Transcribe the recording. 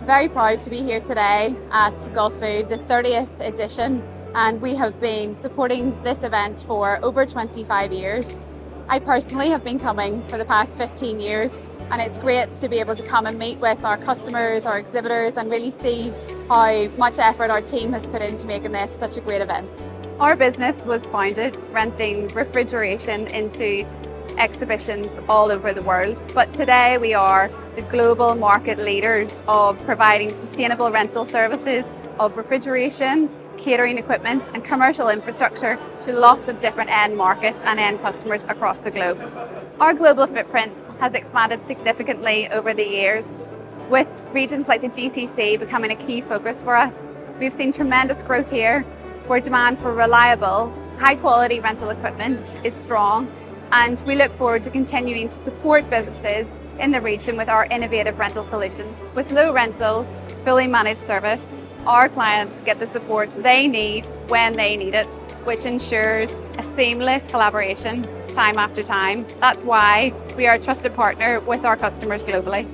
Very proud to be here today at Gulfood, the 30th edition, and we have been supporting this event for over 25 years. I personally have been coming for the past 15 years, and it's great to be able to come and meet with our customers, our exhibitors, and really see how much effort our team has put into making this such a great event. Our business was founded renting refrigeration into exhibitions all over the world, but today we are the global market leaders of providing sustainable rental services of refrigeration, catering equipment and commercial infrastructure to lots of different end markets and end customers across the globe. Our global footprint has expanded significantly over the years, with regions like the GCC becoming a key focus for us. We've seen tremendous growth here, where demand for reliable, high quality rental equipment is strong, and we look forward to continuing to support businesses in the region with our innovative rental solutions. With low rentals, fully managed service, our clients get the support they need when they need it, which ensures a seamless collaboration time after time. That's why we are a trusted partner with our customers globally.